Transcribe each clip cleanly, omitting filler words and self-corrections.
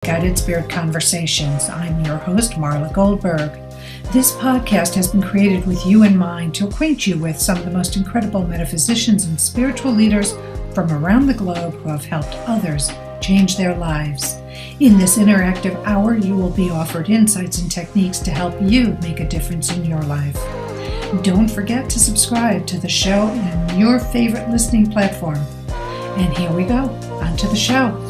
Guided Spirit Conversations. I'm your host, Marla Goldberrg. This podcast has been created with you in mind to acquaint you with some of the most incredible metaphysicians and spiritual leaders from around the globe who have helped others change their lives. In this interactive hour, you will be offered insights and techniques to help you make a difference in your life. Don't forget to subscribe to the show on your favorite listening platform. And here we go, on to the show.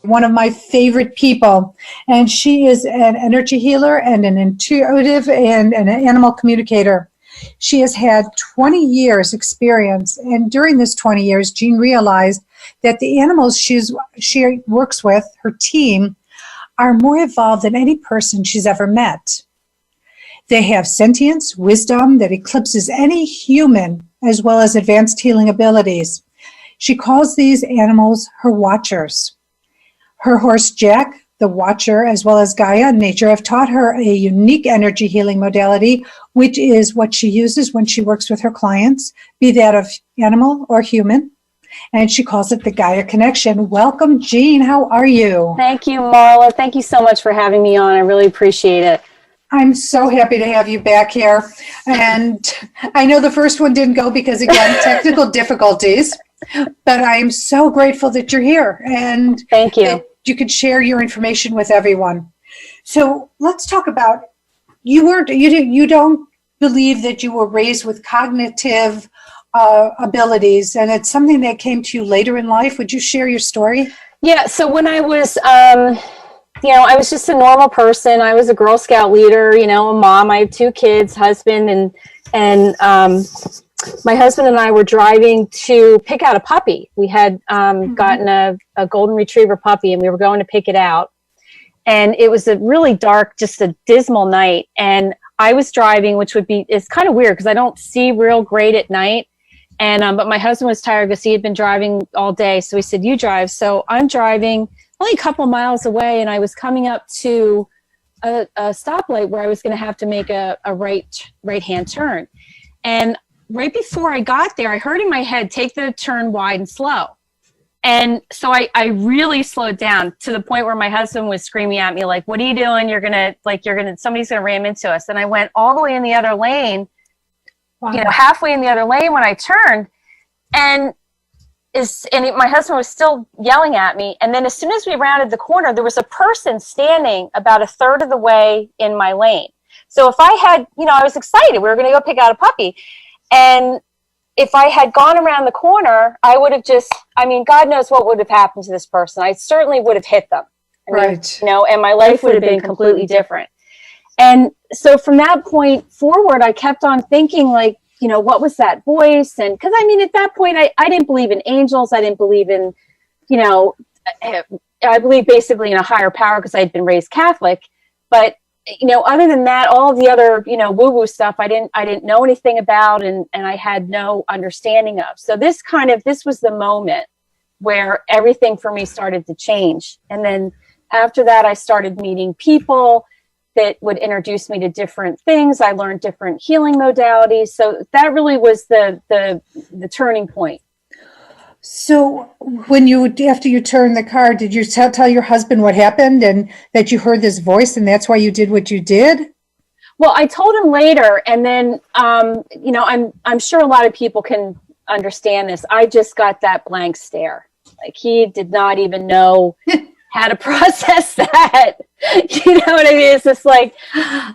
One of my favorite people, and she is an energy healer and an intuitive and an animal communicator. She has had 20 years experience, and during this 20 years, Jean realized that the animals she works with, her team, are more evolved than any person she's ever met. They have sentience, wisdom that eclipses any human, as well as advanced healing abilities. She calls these animals her watchers. Her horse, Jack, the watcher, as well as Gaia in nature, have taught her a unique energy healing modality, which is what she uses when she works with her clients, be that of animal or human. And she calls it the Gaia connection. Welcome, Jean. How are you? Thank you, Marla. Thank you so much for having me on. I really appreciate it. I'm so happy to have you back here. And I know the first one didn't go because, again, technical difficulties. But I'm so grateful that you're here. And thank you. That you could share your information with everyone. So let's talk about, you don't believe that you were raised with cognitive abilities, and it's something that came to you later in life. Would you share your story? Yeah, so when I was, I was just a normal person. I was a Girl Scout leader, a mom. I have 2 kids, husband, and my husband and I were driving to pick out a puppy. We had gotten a golden retriever puppy, and we were going to pick it out. And it was a really dark, just a dismal night. And I was driving, it's kind of weird because I don't see real great at night. And but my husband was tired because he had been driving all day. So he said, "You drive." So I'm driving only a couple miles away, and I was coming up to a stoplight where I was going to have to make a right-hand turn. And right before I got there, I heard in my head, "Take the turn wide and slow." And so I really slowed down to the point where my husband was screaming at me, like, "What are you doing? Somebody's going to ram into us." And I went all the way in the other lane, wow. Halfway in the other lane when I turned, and my husband was still yelling at me. And then as soon as we rounded the corner, there was a person standing about a third of the way in my lane. So if I had, I was excited. We were going to go pick out a puppy. And if I had gone around the corner, I would have God knows what would have happened to this person. I certainly would have hit them. Right. And my life would have been completely different. And so from that point forward, I kept on thinking, what was that voice? And because, at that point, I didn't believe in angels. I didn't believe in, I believe basically in a higher power because I had been raised Catholic. But other than that, all the other, woo-woo stuff, I didn't know anything about, and I had no understanding of. So this was the moment where everything for me started to change. And then after that, I started meeting people that would introduce me to different things. I learned different healing modalities. So that really was the turning point. So after you turned the car, did you tell your husband what happened and that you heard this voice and that's why you did what you did? Well, I told him later, and then, I'm sure a lot of people can understand this. I just got that blank stare. Like, he did not even know how to process that. You know what I mean? It's just like,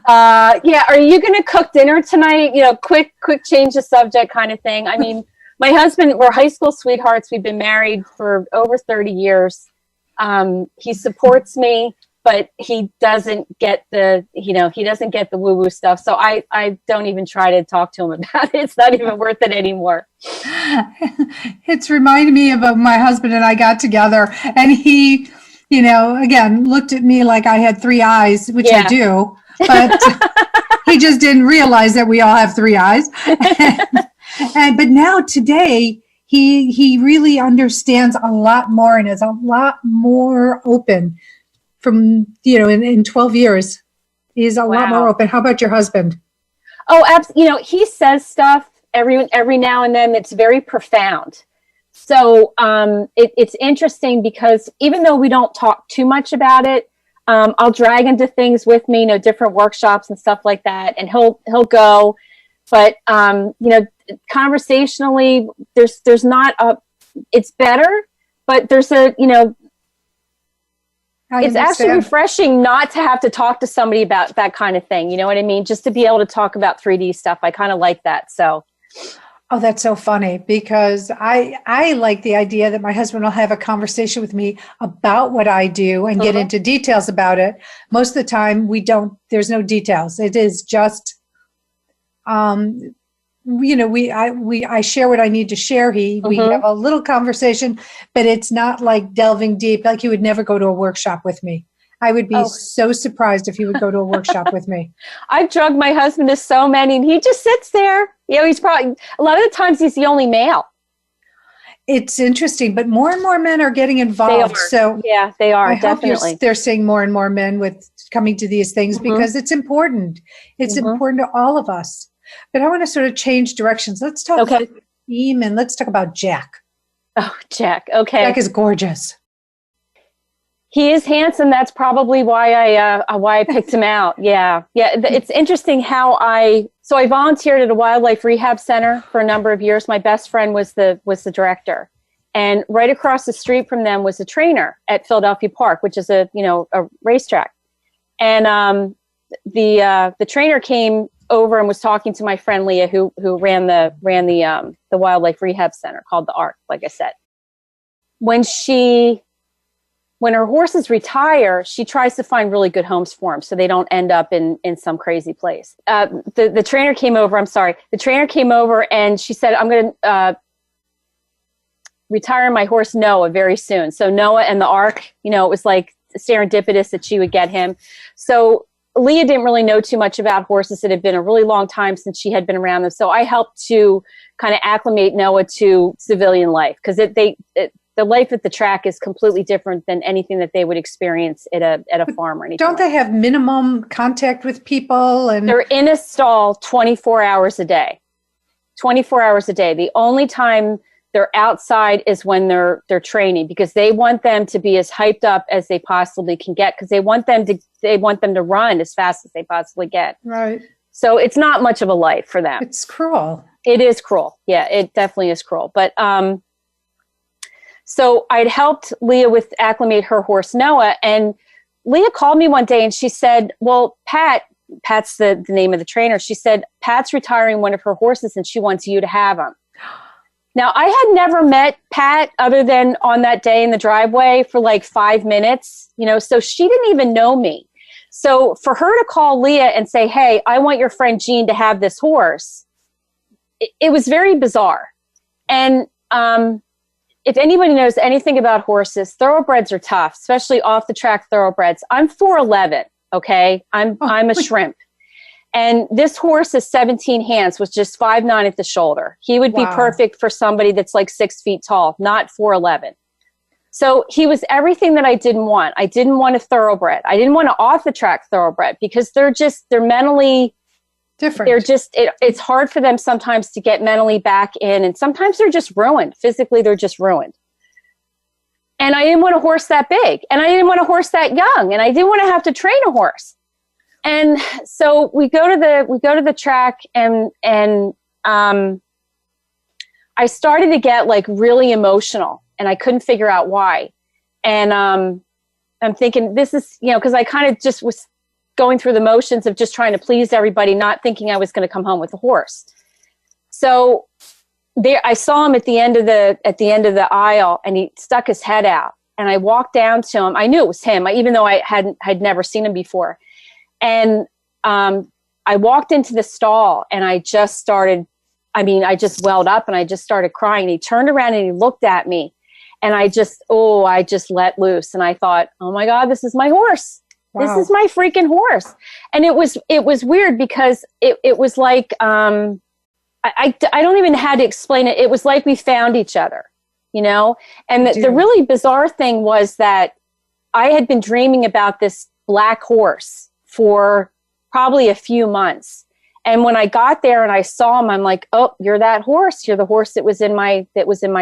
are you going to cook dinner tonight? Quick change the subject kind of thing. My husband, we're high school sweethearts. We've been married for over 30 years. He supports me, but he doesn't get the woo-woo stuff. So I don't even try to talk to him about it. It's not even worth it anymore. It's reminded me of my husband and I got together, and he, again, looked at me like I had 3 eyes, which I do, but he just didn't realize that we all have 3 eyes. But now today, he really understands a lot more and is a lot more open from, in 12 years. He's a lot more open. How about your husband? Oh, absolutely. He says stuff every now and then that's very profound. So it's interesting because even though we don't talk too much about it, I'll drag into things with me, different workshops and stuff like that, and he'll go. But conversationally, there's not a. It's better, but there's a it's actually refreshing not to have to talk to somebody about that kind of thing. You know what I mean? Just to be able to talk about 3D stuff. I kind of like that. So. Oh, that's so funny, because I like the idea that my husband will have a conversation with me about what I do and get into details about it. Most of the time there's no details. It is just, I share what I need to share. We have a little conversation, but it's not like delving deep. Like, he would never go to a workshop with me. I would be so surprised if he would go to a workshop with me. I've drugged my husband to so many, and he just sits there. He's probably, a lot of the times he's the only male. It's interesting, but more and more men are getting involved. So yeah, they are. I definitely. hope they're seeing more and more men with coming to these things, because it's important. It's important to all of us. But I want to sort of change directions. Let's talk about theme, and let's talk about Jack. Oh, Jack. Okay. Jack is gorgeous. He is handsome. That's probably why I picked him out. Yeah. It's interesting how I volunteered at a wildlife rehab center for a number of years. My best friend was the director, and right across the street from them was a trainer at Philadelphia Park, which is a racetrack. And the trainer came over and was talking to my friend Leah, who ran the wildlife rehab center called the Ark, like I said. When her horses retire, she tries to find really good homes for them so they don't end up in some crazy place. The trainer came over. The trainer came over and she said, I'm going to retire my horse Noah very soon. So Noah and the Ark, it was like serendipitous that she would get him. So Leah didn't really know too much about horses. It had been a really long time since she had been around them. So I helped to kind of acclimate Noah to civilian life, because the life at the track is completely different than anything that they would experience at a farm or anything. Don't they have minimum contact with people? And they're in a stall 24 hours a day. 24 hours a day. The only time they're outside is when they're training, because they want them to be as hyped up as they possibly can get, because they want them to run as fast as they possibly get. Right. So it's not much of a life for them. It's cruel. It is cruel. Yeah, it definitely is cruel. But so I'd helped Leah with acclimate her horse Noah, and Leah called me one day and she said, well, Pat's the name of the trainer. She said, Pat's retiring one of her horses and she wants you to have him. Now, I had never met Pat other than on that day in the driveway for like 5 minutes, so she didn't even know me. So for her to call Leah and say, hey, I want your friend Jean to have this horse, it was very bizarre. And if anybody knows anything about horses, thoroughbreds are tough, especially off the track thoroughbreds. I'm 4'11", okay? I'm a shrimp. And this horse is 17 hands with just 5'9" at the shoulder. He would be perfect for somebody that's like 6 feet tall, not 4'11". So he was everything that I didn't want. I didn't want a thoroughbred. I didn't want an off the track thoroughbred, because they're mentally different. They're just, it's hard for them sometimes to get mentally back in, and sometimes they're just ruined. Physically, they're just ruined. And I didn't want a horse that big, and I didn't want a horse that young, and I didn't want to have to train a horse. And so we go to the track, and I started to get like really emotional, and I couldn't figure out why. And I'm thinking, this is, because I kind of just was going through the motions of just trying to please everybody, not thinking I was going to come home with a horse. So there, I saw him at the end of the aisle, and he stuck his head out, and I walked down to him. I knew it was him, even though I had never seen him before. And I walked into the stall, and I just welled up, and I just started crying. And he turned around and he looked at me, and I just let loose. And I thought, oh my God, this is my horse. Wow. This is my freaking horse. And it was weird, because it was like, I don't even know how to explain it. It was like we found each other, and the really bizarre thing was that I had been dreaming about this black horse for probably a few months. And when I got there and I saw him, I'm like, oh, you're that horse. You're the horse that was in my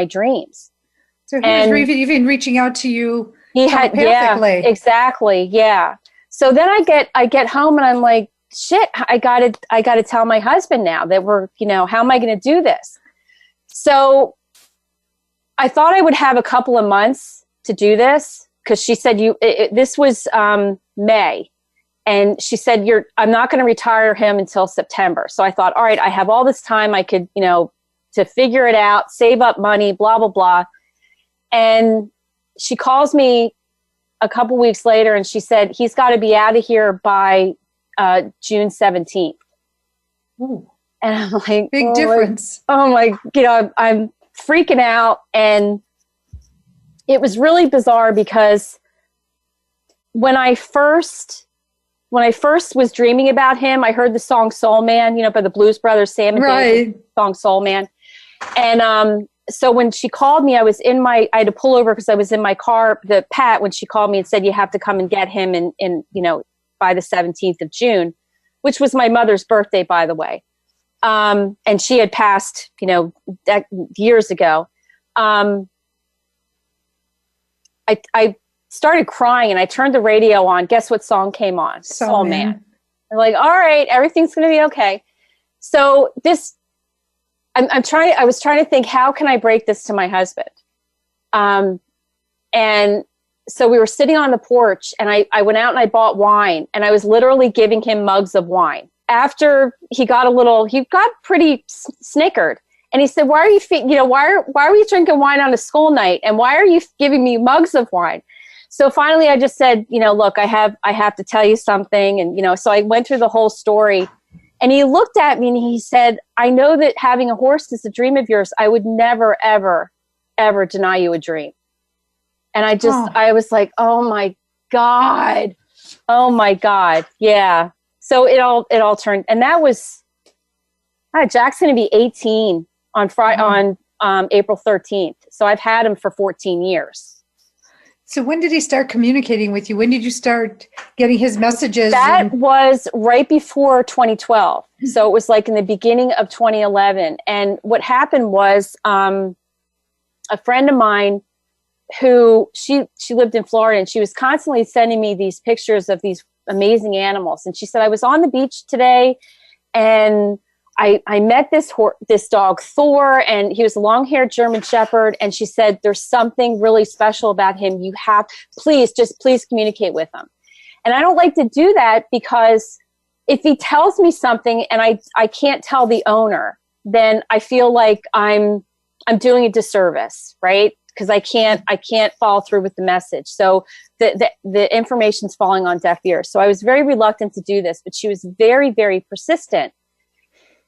dreams. So he was even reaching out to you telepathically. Yeah, exactly. Yeah. So then I get home and I'm like, shit, I gotta tell my husband now that we're, how am I going to do this? So I thought I would have a couple of months to do this, because she said this was May. And she said, I'm not going to retire him until September. So I thought, all right, I have all this time. I could, to figure it out, save up money, blah, blah, blah. And she calls me a couple weeks later and she said, he's got to be out of here by June 17th. Ooh. And I'm like, big difference. I'm freaking out. And it was really bizarre because when I first was dreaming about him, I heard the song Soul Man, by the Blues Brothers, Sam and Dave, song Soul Man. And so when she called me, I had to pull over because I was in my car, when she called me and said, you have to come and get him in by the 17th of June, which was my mother's birthday, by the way. And she had passed, years ago. I started crying and I turned the radio on. Guess what song came on? Soul Man. I'm like, all right, everything's going to be okay. So I was trying to think, how can I break this to my husband? And so we were sitting on the porch and I went out and I bought wine and I was literally giving him mugs of wine. After he got pretty snickered. And he said, why are you drinking wine on a school night? And why are you giving me mugs of wine? So finally I just said, look, I have to tell you something. And, so I went through the whole story and he looked at me and he said, I know that having a horse is a dream of yours. I would never, ever, ever deny you a dream. And I was like, oh my God. Yeah. So it all turned, and that was, Jack's going to be 18 on Friday, on April 13th. So I've had him for 14 years. So when did he start communicating with you? When did you start getting his messages? That was right before 2012. So it was like in the beginning of 2011. And what happened was a friend of mine who she lived in Florida and she was constantly sending me these pictures of these amazing animals. And she said, I was on the beach today and I met this dog, Thor, and he was a long-haired German Shepherd. And she said, there's something really special about him. You have, please communicate with him. And I don't like to do that because if he tells me something and I can't tell the owner, then I feel like I'm doing a disservice, right? Because I can't follow through with the message. So the information's falling on deaf ears. So I was very reluctant to do this, but she was very, very persistent.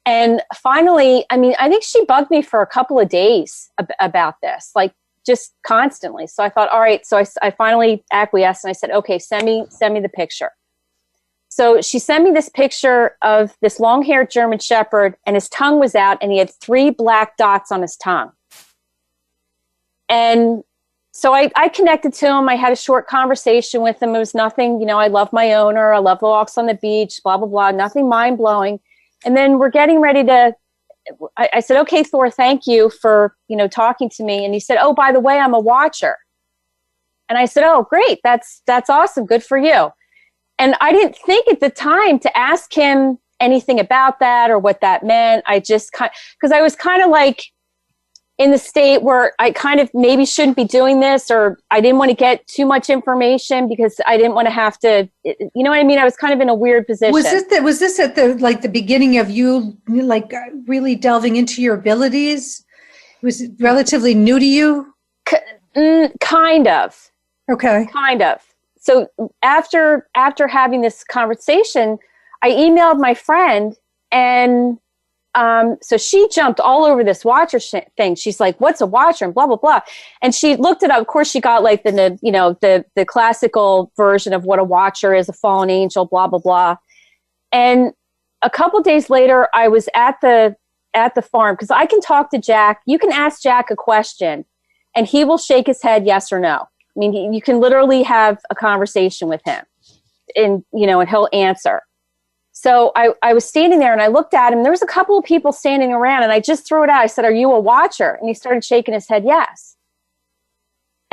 And finally, I think she bugged me for a couple of days about this, like just constantly. So I thought, all right. So I finally acquiesced and I said, okay, send me the picture. So she sent me this picture of this long-haired German Shepherd and his tongue was out and he had 3 black dots on his tongue. And so I connected to him. I had a short conversation with him. It was nothing, I love my owner. I love the walks on the beach, blah, blah, blah. Nothing mind-blowing. And then we're getting ready I said, okay, Thor, thank you for, talking to me. And he said, oh, by the way, I'm a watcher. And I said, oh, great. That's awesome. Good for you. And I didn't think at the time to ask him anything about that or what that meant. Because I was kind of like, in the state where I kind of maybe shouldn't be doing this, or I didn't want to get too much information because I didn't want to have to, you know what I mean? I was kind of in a weird position. Was this at the beginning of you really delving into your abilities? Was it relatively new to you? Kind of. Okay. Kind of. So after having this conversation, I emailed my friend and so she jumped all over this watcher thing. She's like, what's a watcher? And blah, blah, blah. And she looked it up. Of course, she got like the classical version of what a watcher is, a fallen angel, blah, blah, blah. And a couple days later, I was at the farm because I can talk to Jack. You can ask Jack a question and he will shake his head yes or no. I mean, you can literally have a conversation with him and he'll answer. So I was standing there and I looked at him. There was a couple of people standing around and I just threw it out. I said, are you a watcher? And he started shaking his head, yes.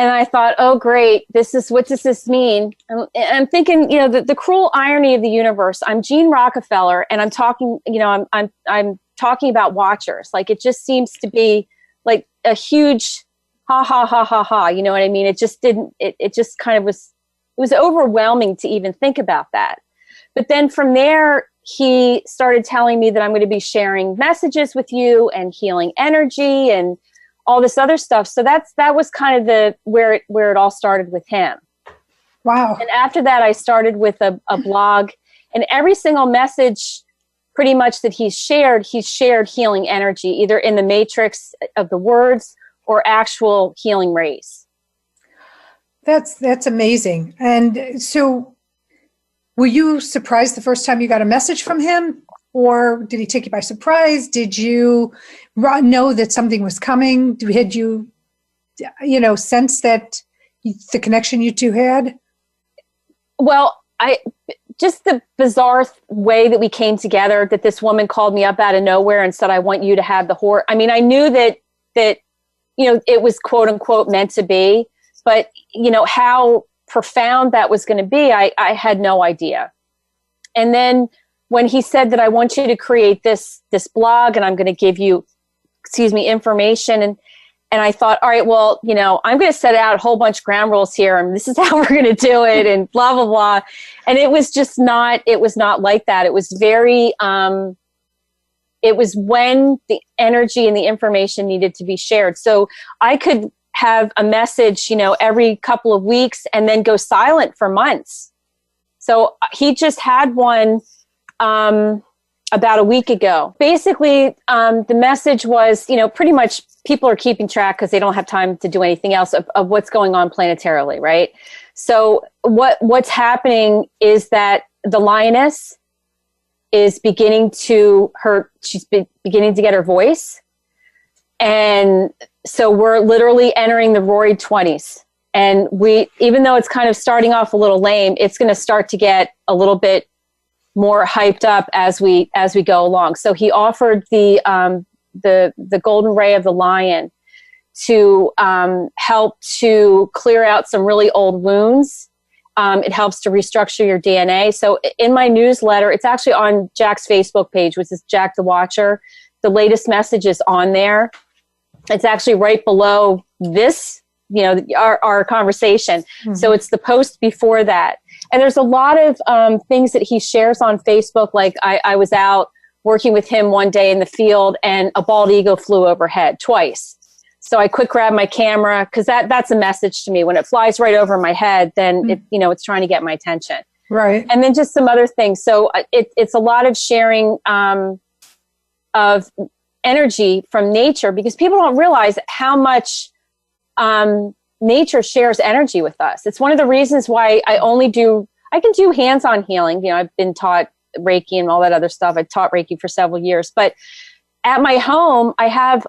And I thought, oh, great. What does this mean? And I'm thinking, the cruel irony of the universe. I'm Jean Rockefeller, and I'm talking, I'm talking about watchers. Like, it just seems to be like a huge ha, ha, ha, ha, ha. You know what I mean? It just didn't, it just kind of was, it was overwhelming to even think about that. But then from there, he started telling me that I'm going to be sharing messages with you and healing energy and all this other stuff. So that was kind of where it all started with him. Wow. And after that, I started with a blog, and every single message pretty much that he's shared healing energy, either in the matrix of the words or actual healing rays. That's amazing. And so were you surprised the first time you got a message from him? Or did he take you by surprise? Did you know that something was coming? Had you, sense that the connection you two had? Well, just the bizarre way that we came together, that this woman called me up out of nowhere and said, I want you to have the horse. I mean, I knew that, it was quote unquote meant to be, but how profound that was going to be, I had no idea. And then when he said that I want you to create this blog and I'm going to give you, information. And I thought, all right, well, I'm going to set out a whole bunch of ground rules here, and this is how we're going to do it, and blah, blah, blah. And it was not like that. It was very, it was when the energy and the information needed to be shared. So I could have a message, every couple of weeks and then go silent for months. So he just had one about a week ago. Basically, the message was, pretty much people are keeping track because they don't have time to do anything else of what's going on planetarily, right? So what's happening is that the lioness is beginning to beginning to get her voice. And so we're literally entering the roaring 20s. And even though it's kind of starting off a little lame, it's going to start to get a little bit more hyped up as we go along. So he offered the golden ray of the lion to help to clear out some really old wounds. It helps to restructure your DNA. So in my newsletter, it's actually on Jack's Facebook page, which is Jack the Watcher. The latest message is on there. It's actually right below this, our conversation. Mm-hmm. So it's the post before that. And there's a lot of things that he shares on Facebook. Like I was out working with him one day in the field and a bald eagle flew overhead twice. So I quick grabbed my camera because that's a message to me. When it flies right over my head, then it's trying to get my attention. Right. And then just some other things. So it's a lot of sharing of energy from nature, because people don't realize how much nature shares energy with us. It's one of the reasons why I can do hands-on healing. I've been taught Reiki and all that other stuff. I taught Reiki for several years, but at my home, I have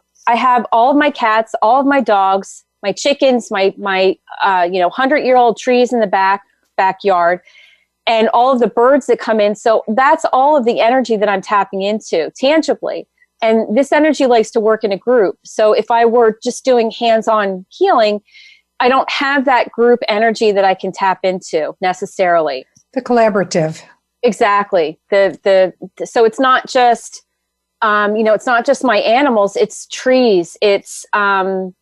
all of my cats, all of my dogs, my chickens, my 100-year-old trees in the backyard, and all of the birds that come in. So that's all of the energy that I'm tapping into tangibly. And this energy likes to work in a group. So if I were just doing hands-on healing, I don't have that group energy that I can tap into necessarily. The collaborative. Exactly. So it's not just, it's not just my animals, it's trees, it's wild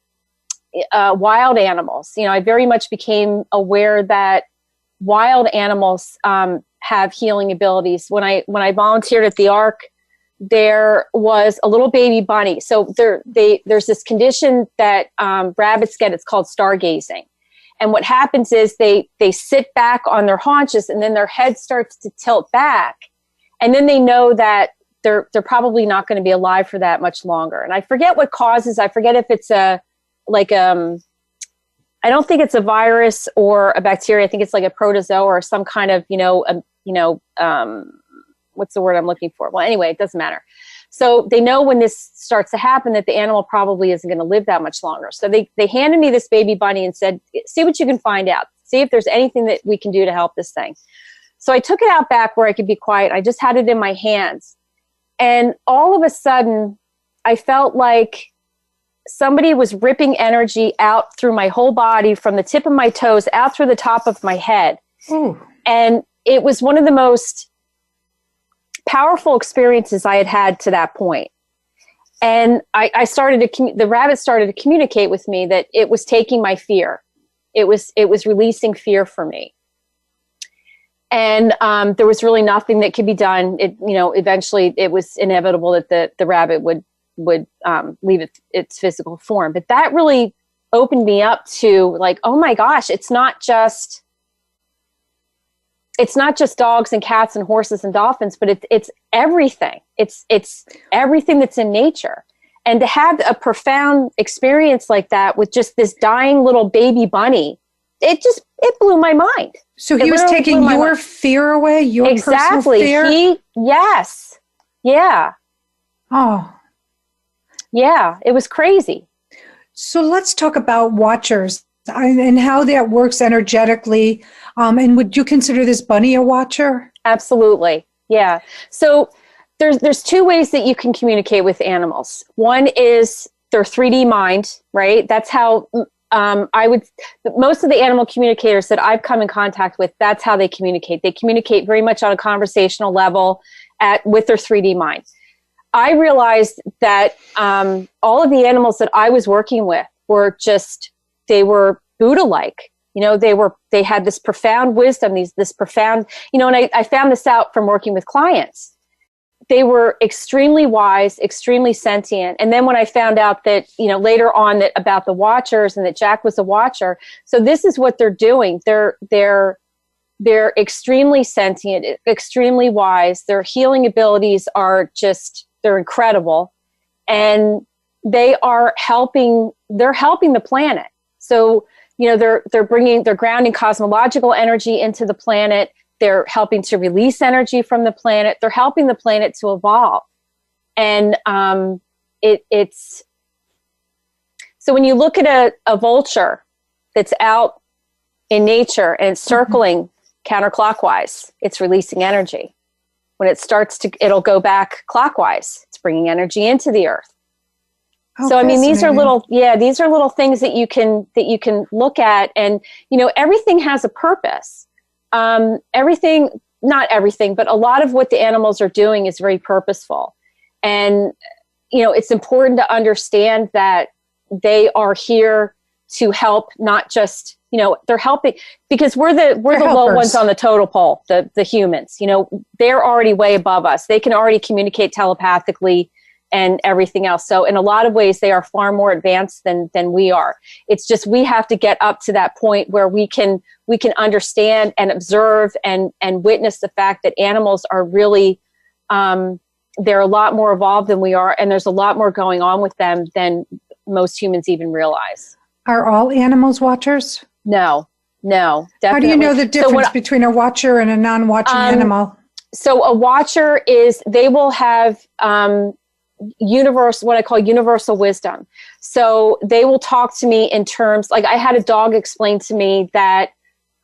animals. I very much became aware that wild animals have healing abilities. When I volunteered at the Ark, there was a little baby bunny. So there's this condition that rabbits get. It's called stargazing. And what happens is they sit back on their haunches, and then their head starts to tilt back. And then they know that they're probably not going to be alive for that much longer. And I forget what causes. I forget if it's I don't think it's a virus or a bacteria. I think it's like a protozoa or some kind of, what's the word I'm looking for? Well, anyway, it doesn't matter. So they know when this starts to happen that the animal probably isn't going to live that much longer. So they handed me this baby bunny and said, see what you can find out. See if there's anything that we can do to help this thing. So I took it out back where I could be quiet. I just had it in my hands. And all of a sudden, I felt like somebody was ripping energy out through my whole body, from the tip of my toes out through the top of my head. Ooh. And it was one of the most powerful experiences I had had to that point. And I started to, the rabbit started to communicate with me that it was taking my fear. It was releasing fear for me. And there was really nothing that could be done. Eventually it was inevitable that the rabbit would leave its physical form. But that really opened me up to like, oh my gosh, it's not just dogs and cats and horses and dolphins, but it's everything. It's everything that's in nature. And to have a profound experience like that with just this dying little baby bunny, it blew my mind. So he was taking your fear away, your personal fear? Yes. Yeah. Oh. Yeah, it was crazy. So let's talk about watchers and how that works energetically. And would you consider this bunny a watcher? Absolutely. Yeah. So there's two ways that you can communicate with animals. One is their 3D mind, right? That's how most of the animal communicators that I've come in contact with, that's how they communicate. They communicate very much on a conversational level with their 3D mind. I realized that all of the animals that I was working with were they were Buddha-like. They had this profound wisdom, this profound, and I found this out from working with clients. They were extremely wise, extremely sentient. And then when I found out that, later on about the watchers and that Jack was a watcher, so this is what they're doing. They're extremely sentient, extremely wise. Their healing abilities are they're incredible. And they're helping the planet. So, they're grounding cosmological energy into the planet. They're helping to release energy from the planet. They're helping the planet to evolve. And it's so when you look at a vulture that's out in nature and it's circling counterclockwise, it's releasing energy. When it starts it'll go back clockwise. It's bringing energy into the earth. So, I mean, these are little things that you can look at, and, everything has a purpose. Everything, not everything, but a lot of what the animals are doing is very purposeful. And, it's important to understand that they are here to help, not just, they're helping because we're the low ones on the totem pole, the humans, they're already way above us. They can already communicate telepathically and everything else. So in a lot of ways, they are far more advanced than we are. It's just, we have to get up to that point where we can understand and observe and witness the fact that animals are really, they're a lot more evolved than we are. And there's a lot more going on with them than most humans even realize. Are all animals watchers? No, definitely. How do you know the difference between a watcher and a non-watching animal? So a watcher they will have, what I call universal wisdom. So they will talk to me in terms, like I had a dog explain to me that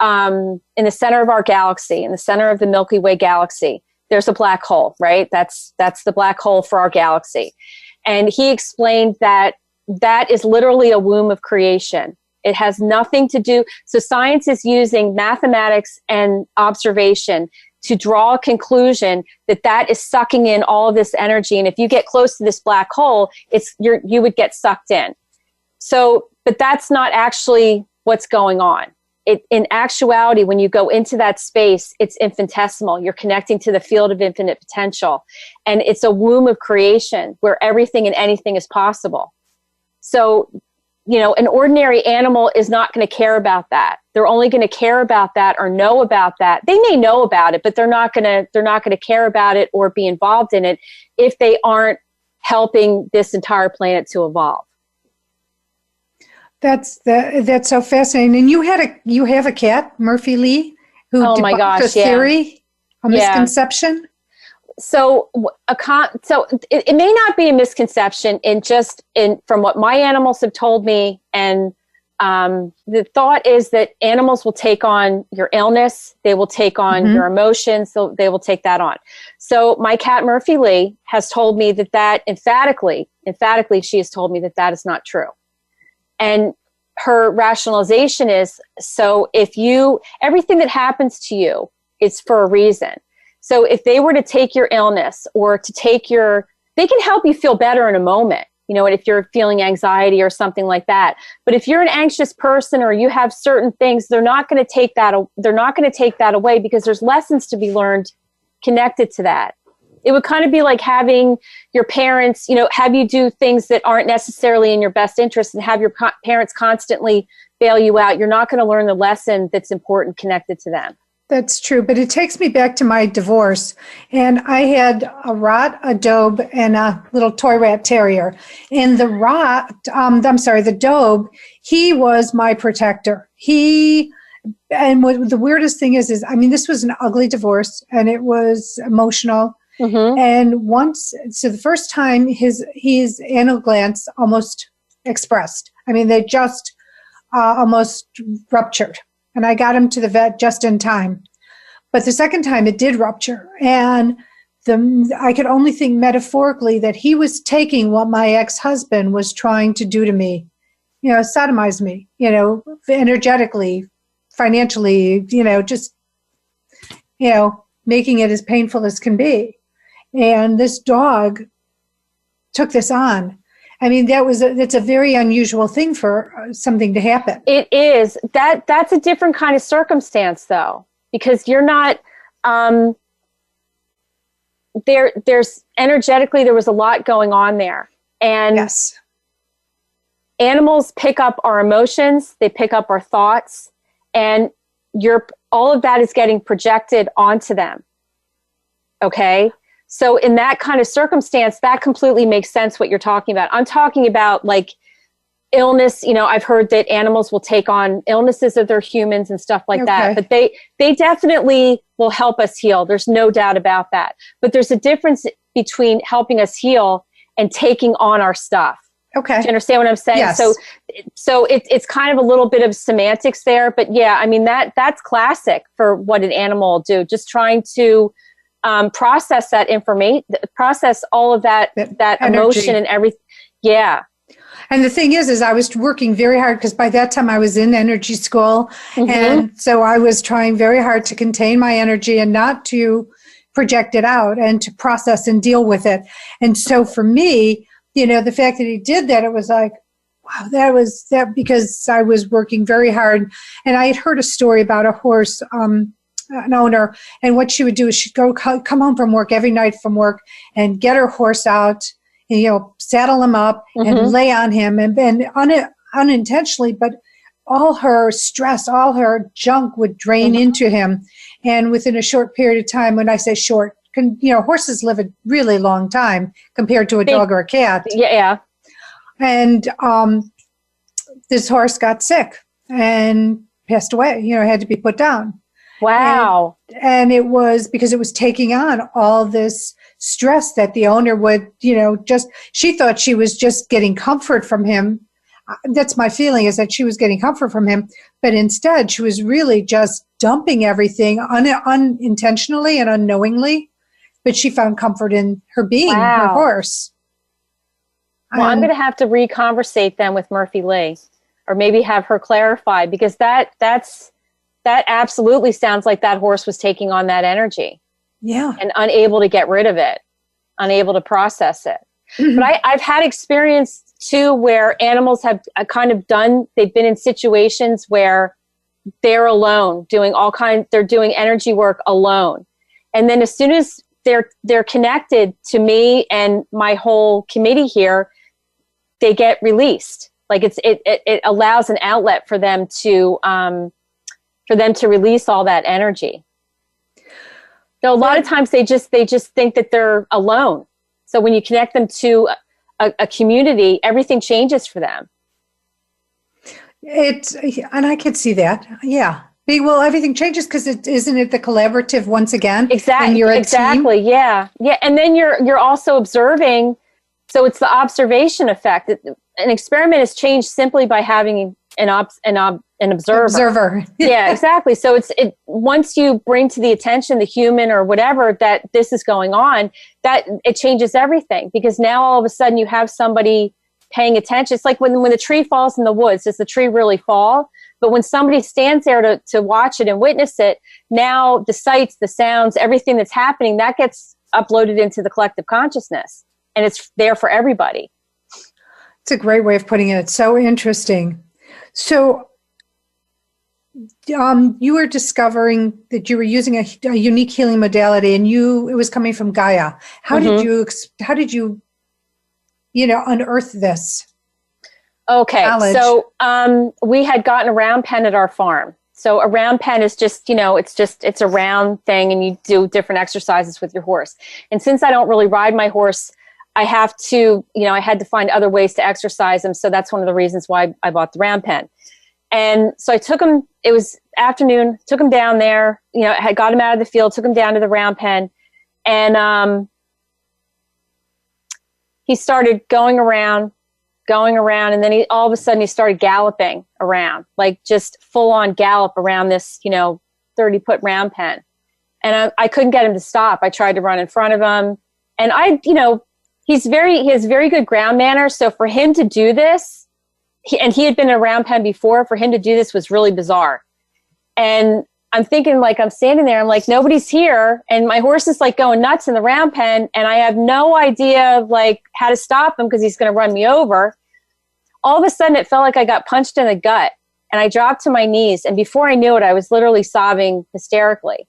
in the center of our galaxy, in the center of the Milky Way galaxy, there's a black hole, right? That's the black hole for our galaxy. And he explained that is literally a womb of creation. It has nothing to do. So science is using mathematics and observation to draw a conclusion that is sucking in all of this energy. And if you get close to this black hole, you would get sucked in. So, but that's not actually what's going on. In actuality, when you go into that space, it's infinitesimal. You're connecting to the field of infinite potential. And it's a womb of creation where everything and anything is possible. So, an ordinary animal is not going to care about that. They're only going to care about that or know about that. They may know about it, but they're not going to care about it or be involved in it if they aren't helping this entire planet to evolve. That's so fascinating. And you have a cat, Murphy Lee, who debunked a theory, a misconception. So it may not be a misconception from what my animals have told me and The thought is that animals will take on your illness. They will take on your emotions. So they will take that on. So my cat, Murphy Lee, has told me that emphatically, she has told me that is not true. And her rationalization is, so everything that happens to you is for a reason. So if they were to take your illness or to take they can help you feel better in a moment. And if you're feeling anxiety or something like that. But if you're an anxious person or you have certain things, they're not going to take that. They're not going to take that away because there's lessons to be learned connected to that. It would kind of be like having your parents, have you do things that aren't necessarily in your best interest and have your parents constantly bail you out. You're not going to learn the lesson that's important connected to them. That's true, but it takes me back to my divorce. And I had a rat, a dobe, and a little toy rat terrier. And the dobe, he was my protector. And what the weirdest thing is, this was an ugly divorce, and it was emotional. And the first time his anal glands almost expressed. They just almost ruptured. And I got him to the vet just in time. But the second time it did rupture. And I could only think metaphorically that he was taking what my ex-husband was trying to do to me, sodomize me, energetically, financially, making it as painful as can be. And this dog took this on. That's a very unusual thing for something to happen. It is. That's a different kind of circumstance, though, because you're not there's energetically, there was a lot going on there. And yes. Animals pick up our emotions, they pick up our thoughts, and all of that is getting projected onto them. Okay? So in that kind of circumstance, that completely makes sense what you're talking about. I'm talking about like illness. I've heard that animals will take on illnesses of their humans and stuff like that. But they definitely will help us heal. There's no doubt about that. But there's a difference between helping us heal and taking on our stuff. Okay. Do you understand what I'm saying? Yes. So it's kind of a little bit of semantics there. But yeah, that's classic for what an animal will do. Just trying to process that information, process all of that emotion and everything. Yeah. And the thing is I was working very hard because by that time I was in energy school. And so I was trying very hard to contain my energy and not to project it out and to process and deal with it. And so for me, the fact that he did that, it was like, wow, that because I was working very hard. And I had heard a story about a horse, an owner, and what she would do is she'd come home from work every night from work and get her horse out and saddle him up and lay on him and unintentionally, but all her stress, all her junk would drain into him. And within a short period of time, when I say short, horses live a really long time compared to a dog or a cat. Yeah. And this horse got sick and passed away, had to be put down. Wow. And it was because it was taking on all this stress that the owner would, she thought she was just getting comfort from him. That's my feeling, is that she was getting comfort from him. But instead, she was really just dumping everything unintentionally and unknowingly. But she found comfort in her being her horse. Well, I'm going to have to reconversate then with Murphy Lee, or maybe have her clarify, because that absolutely sounds like that horse was taking on that energy. Yeah. And unable to get rid of it, unable to process it. But I've had experience too where animals have they've been in situations where they're alone, they're doing energy work alone. And then as soon as they're connected to me and my whole committee here, they get released. Like it allows an outlet for them to release all that energy. So a lot of times they just think that they're alone. So when you connect them to a community, everything changes for them. And I could see that. Yeah. Well, everything changes because isn't it the collaborative once again? Exactly. And you're a exactly. team? Yeah. Yeah. And then you're also observing. So it's the observation effect. An experiment is changed simply by having an observer. Yeah, exactly. So once you bring to the attention the human or whatever that this is going on, that it changes everything, because now all of a sudden you have somebody paying attention. It's like when the tree falls in the woods, does the tree really fall? But when somebody stands there to watch it and witness it, now the sights, the sounds, everything that's happening, that gets uploaded into the collective consciousness, and it's there for everybody. It's a great way of putting it. It's so interesting. So you were discovering that you were using a unique healing modality, and it was coming from Gaia. How did you unearth this? Okay. knowledge? So we had gotten a round pen at our farm. So a round pen is just, it's a round thing, and you do different exercises with your horse. And since I don't really ride my horse, I have to, I had to find other ways to exercise him. So that's one of the reasons why I bought the round pen. And so I took him, it was afternoon, took him down there, I got him out of the field, took him down to the round pen. And he started going around. And then all of a sudden he started galloping around, like just full on gallop around this, 30-foot round pen. And I couldn't get him to stop. I tried to run in front of him, and he has very good ground manners. So for him to do this, he had been in a round pen before, for him to do this was really bizarre. And I'm thinking, like, I'm standing there, I'm like, nobody's here. And my horse is like going nuts in the round pen. And I have no idea like how to stop him, because he's going to run me over. All of a sudden it felt like I got punched in the gut, and I dropped to my knees. And before I knew it, I was literally sobbing hysterically.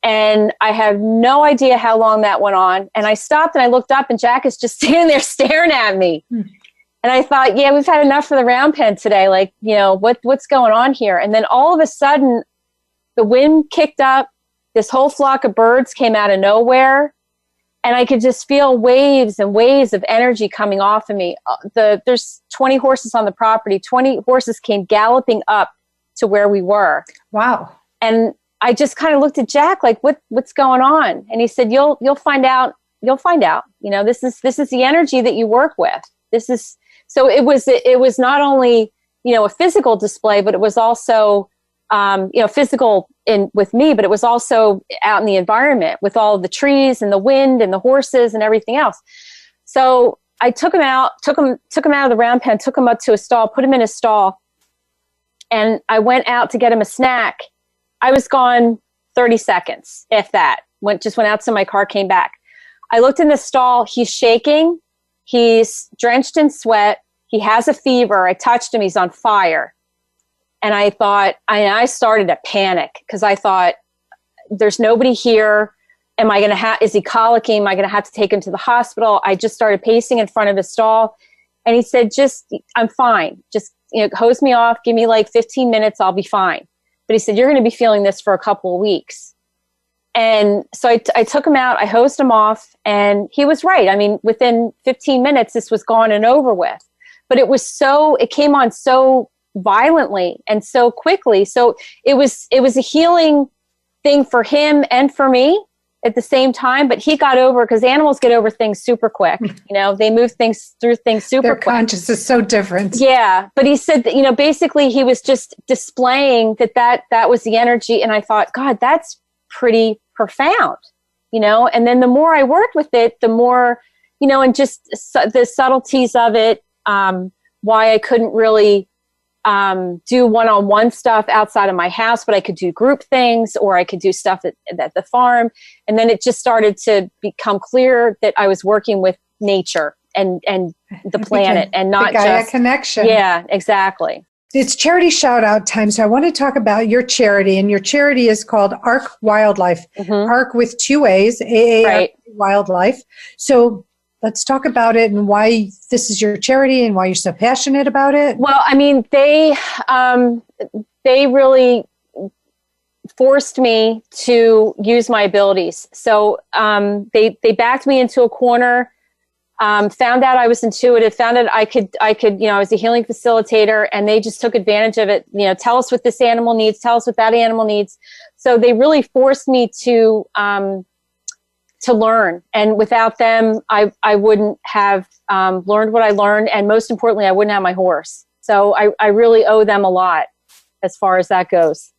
And I have no idea how long that went on. And I stopped and I looked up, and Jack is just standing there staring at me. And I thought, yeah, we've had enough for the round pen today. Like, what's going on here? And then all of a sudden the wind kicked up. This whole flock of birds came out of nowhere. And I could just feel waves and waves of energy coming off of me. There's 20 horses on the property. 20 horses came galloping up to where we were. Wow. And I just kind of looked at Jack like, what's going on? And he said, you'll find out. You'll find out. This is the energy that you work with. So it was not only, a physical display, but it was also, physical with me, but it was also out in the environment with all of the trees and the wind and the horses and everything else. So I took him out of the round pen, took him up to a stall, put him in a stall. And I went out to get him a snack. I was gone 30 seconds, if that. Went out to my car, came back. I looked in the stall. He's shaking. He's drenched in sweat. He has a fever. I touched him. He's on fire. And I thought, I started to panic, because I thought, there's nobody here. Is he colicking? Am I going to have to take him to the hospital? I just started pacing in front of his stall. And he said, I'm fine. Just, hose me off. Give me like 15 minutes. I'll be fine. But he said, you're going to be feeling this for a couple of weeks. And so I took him out. I hosed him off. And he was right. I mean, within 15 minutes, this was gone and over with. But it came on so violently and so quickly. So it was a healing thing for him and for me at the same time. But he got over, because animals get over things super quick. They move through things super quick. Their conscious is so different. Yeah. But he said that, basically he was just displaying that was the energy. And I thought, God, that's pretty profound, and then the more I worked with it, the more, and just the subtleties of it, why I couldn't really do one-on-one stuff outside of my house, but I could do group things, or I could do stuff at the farm. And then it just started to become clear that I was working with nature and the planet, and not the Gaia just connection. Yeah, exactly. It's charity shout out time. So I want to talk about your charity, and your charity is called ARC Wildlife. ARC with 2 A's, AARC right. Wildlife. So let's talk about it and why this is your charity and why you're so passionate about it. Well, I mean, they really forced me to use my abilities. So they backed me into a corner, found out I was intuitive, found out I could, I was a healing facilitator, and they just took advantage of it. Tell us what this animal needs, tell us what that animal needs. So they really forced me to learn. And without them, I wouldn't have learned what I learned. And most importantly, I wouldn't have my horse. So I really owe them a lot as far as that goes.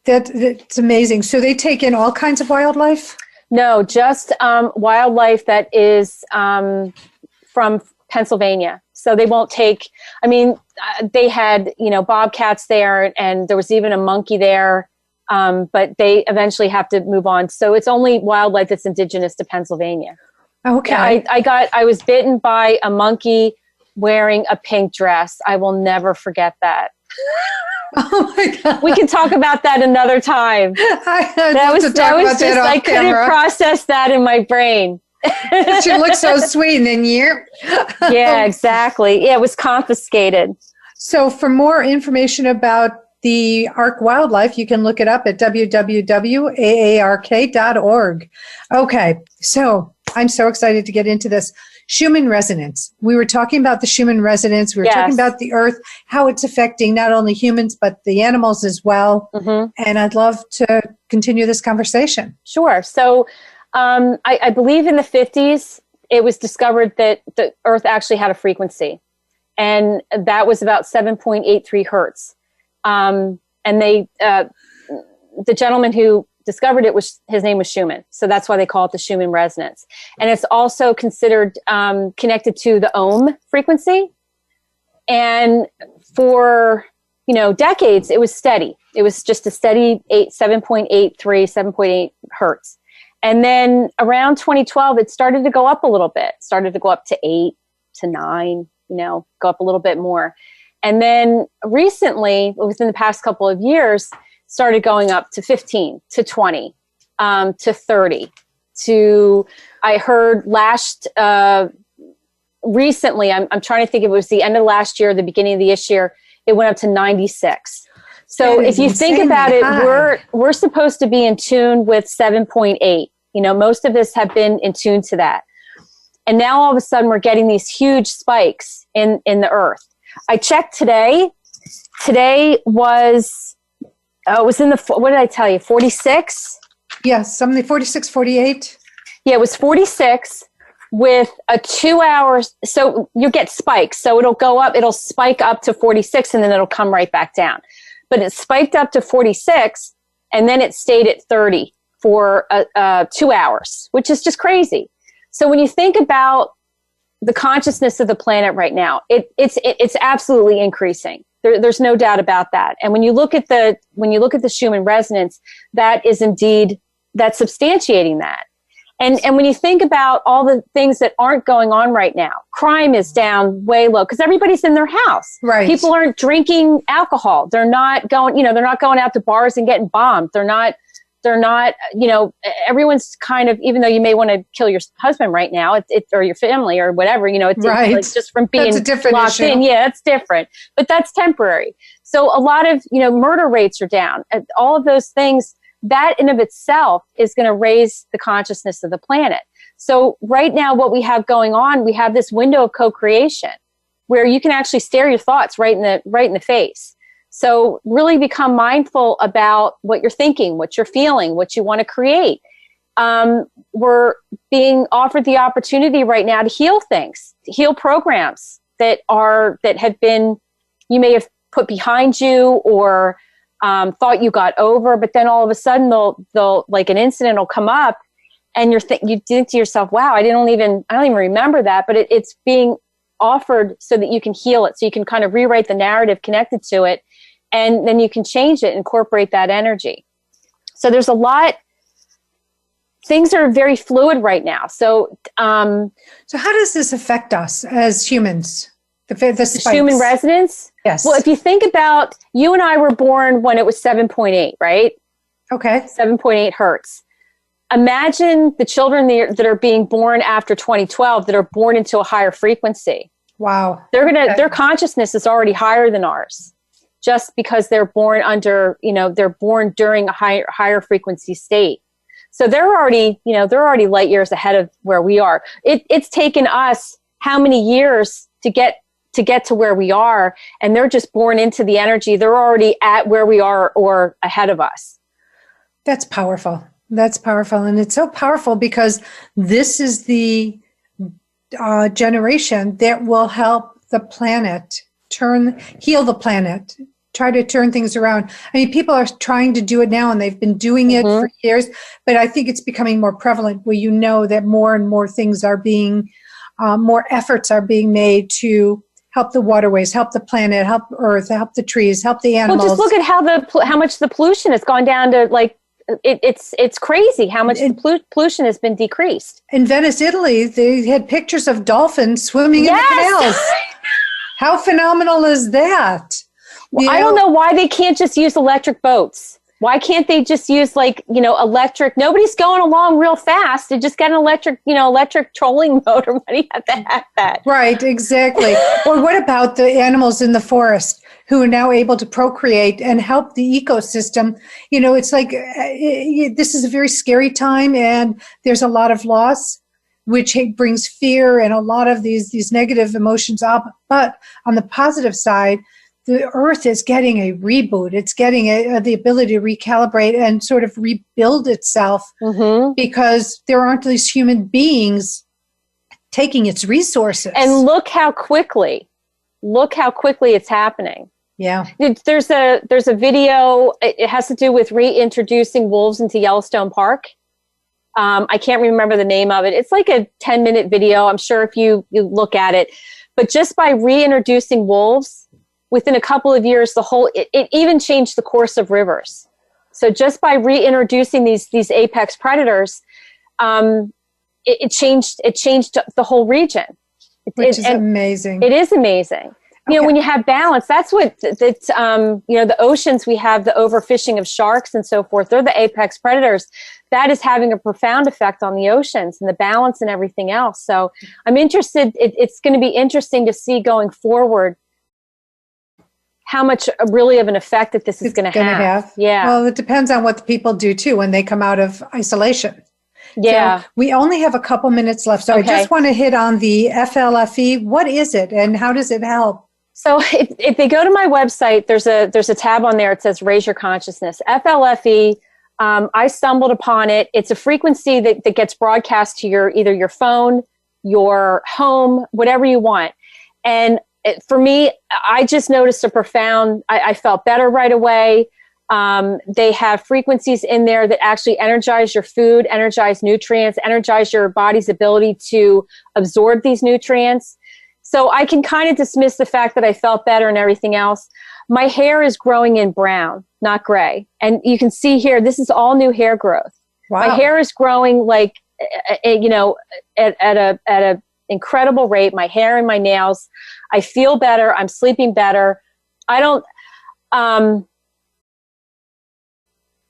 That's amazing. So they take in all kinds of wildlife? No, just wildlife that is from Pennsylvania. So they won't take, I mean, they had, bobcats there, and there was even a monkey there, but they eventually have to move on. So it's only wildlife that's indigenous to Pennsylvania. Okay. Yeah, I was bitten by a monkey wearing a pink dress. I will never forget that. Oh my God. We can talk about that another time. I couldn't process that in my brain. She looks so sweet, and then Yeah, exactly. Yeah, it was confiscated. So for more information about the ARC wildlife, you can look it up at www.aark.org. Okay, so I'm so excited to get into this. Schumann resonance. We were talking about the Schumann resonance. We were talking about the earth, how it's affecting not only humans, but the animals as well. Mm-hmm. And I'd love to continue this conversation. Sure. So I believe in the 50s, it was discovered that the earth actually had a frequency. And that was about 7.83 hertz. And the gentleman who discovered it his name was Schumann. So that's why they call it the Schumann resonance. And it's also considered connected to the ohm frequency. And for, decades, it was steady. It was just a steady 7.8 hertz. And then around 2012, it started to go up a little bit, started to go up to 8 to 9, go up a little bit more. And then recently, within the past couple of years, started going up to 15, to 20, to 30, to, I heard recently, I'm trying to think if it was the end of last year, the beginning of this year, it went up to 96. So if you think about it, we're supposed to be in tune with 7.8. Most of us have been in tune to that. And now all of a sudden we're getting these huge spikes in the earth. I checked today. Today was, it was in the, what did I tell you, 46? Yes, something 46, 48. Yeah, it was 46 with a 2 hours. So you get spikes. So it'll go up, it'll spike up to 46 and then it'll come right back down. But it spiked up to 46 and then it stayed at 30 for 2 hours, which is just crazy. So when you think about the consciousness of the planet right now, it's absolutely increasing. There's no doubt about that. And when you look at the Schumann resonance, that is indeed, that's substantiating that. And when you think about all the things that aren't going on right now, crime is down way low because everybody's in their house. Right. People aren't drinking alcohol. They're not going, they're not going out to bars and getting bombed. They're not, everyone's kind of, even though you may want to kill your husband right now, or your family or whatever, it's right. Like just from being locked issue. in. Yeah, it's different, but that's temporary. So a lot of, murder rates are down. All of those things, that in of itself is going to raise the consciousness of the planet. So right now, what we have going on, we have this window of co-creation where you can actually stare your thoughts right in the face. So really become mindful about what you're thinking, what you're feeling, what you want to create. We're being offered the opportunity right now to heal things, to heal programs that have been, you may have put behind you or thought you got over, but then all of a sudden they'll like an incident will come up and you think to yourself, wow, I don't even remember that, but it's being offered so that you can heal it. So you can kind of rewrite the narrative connected to it. And then you can change it, incorporate that energy. So there's a lot, things are very fluid right now. So how does this affect us as humans? The Schumann resonance? Yes. Well, if you think about, you and I were born when it was 7.8, right? Okay. 7.8 hertz. Imagine the children that are being born after 2012 that are born into a higher frequency. Wow. Their consciousness is already higher than ours. Just because they're born they're born during a higher frequency state. So they're already light years ahead of where we are. It's taken us how many years to get to where we are, and they're just born into the energy. They're already at where we are or ahead of us. That's powerful. That's powerful. And it's so powerful because this is the generation that will help the planet heal the planet, try to turn things around. I mean, people are trying to do it now, and they've been doing it for years, but I think it's becoming more prevalent where you know that more and more things are being, more efforts are being made to help the waterways, help the planet, help Earth, help the trees, help the animals. Well, just look at how much the pollution has gone down to, like, it's crazy how much the pollution has been decreased. In Venice, Italy, they had pictures of dolphins swimming in the canals. How phenomenal is that? Well, I don't know why they can't just use electric boats. Why can't they just use, like, electric? Nobody's going along real fast. They just got an electric trolling motor. Why do you have to have that? Right, exactly. Or what about the animals in the forest who are now able to procreate and help the ecosystem? It's like this is a very scary time, and there's a lot of loss, which brings fear and a lot of these negative emotions up. But on the positive side, the Earth is getting a reboot. It's getting the ability to recalibrate and sort of rebuild itself because there aren't these human beings taking its resources. And look how quickly it's happening. Yeah. There's a video. It has to do with reintroducing wolves into Yellowstone Park. I can't remember the name of it. It's like a 10-minute video. I'm sure if you look at it, but just by reintroducing wolves, within a couple of years, it even changed the course of rivers. So just by reintroducing these apex predators, it changed the whole region. Which is amazing. It is amazing. Okay. When you have balance, that's what the oceans, we have the overfishing of sharks and so forth. They're the apex predators. That is having a profound effect on the oceans and the balance and everything else. So I'm interested. It's going to be interesting to see going forward how much really of an effect that this is going to have. Yeah. Well, it depends on what the people do too when they come out of isolation. Yeah. So we only have a couple minutes left. So okay. I just want to hit on the FLFE. What is it and how does it help? So if they go to my website, there's a tab on there. It says Raise Your Consciousness. FLFE, I stumbled upon it. It's a frequency that gets broadcast to either your phone, your home, whatever you want. And for me, I just noticed I felt better right away. They have frequencies in there that actually energize your food, energize nutrients, energize your body's ability to absorb these nutrients. So I can kind of dismiss the fact that I felt better and everything else. My hair is growing in brown, not gray. And you can see here, this is all new hair growth. Wow. My hair is growing like, at a incredible rate. My hair and my nails. I feel better. I'm sleeping better. I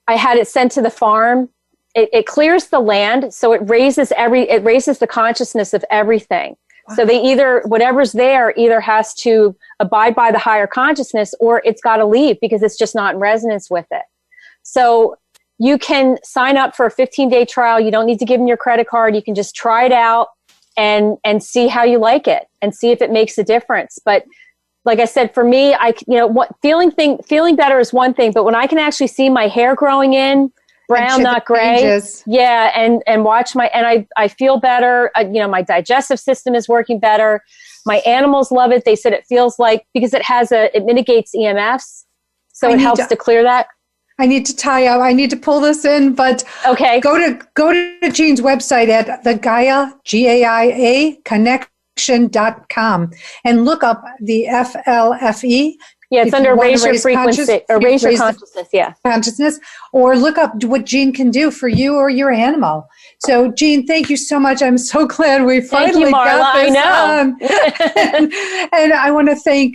had it sent to the farm. It clears the land. So it raises the consciousness of everything. Wow. So whatever's there either has to abide by the higher consciousness or it's got to leave because it's just not in resonance with it. So you can sign up for a 15-day trial. You don't need to give them your credit card. You can just try it out and see how you like it and see if it makes a difference. But like I said, for me, feeling better is one thing, but when I can actually see my hair growing in, brown, not gray. Changes. Yeah. And watch I feel better. My digestive system is working better. My animals love it. They said it feels like, because it mitigates EMFs. So it helps to clear that. I need to tie up. I need to pull this in, but okay. Go to Jean's website at the GAIA connection.com and look up the FLFE. Yeah, it's under Raise Your Frequency or Raise Your Consciousness. Yeah, consciousness, or look up what Jean can do for you or your animal. So, Jean, thank you so much. I'm so glad we finally got this on. And I want to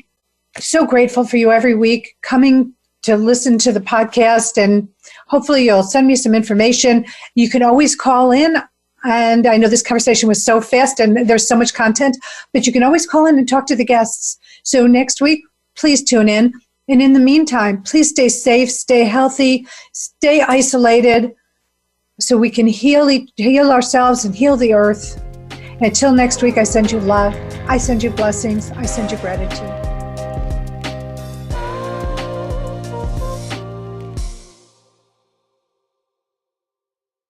so grateful for you every week coming to listen to the podcast, and hopefully you'll send me some information. You can always call in. And I know this conversation was so fast and there's so much content, but you can always call in and talk to the guests. So next week, please tune in. And in the meantime, please stay safe, stay healthy, stay isolated so we can heal ourselves and heal the earth. Until next week, I send you love. I send you blessings. I send you gratitude.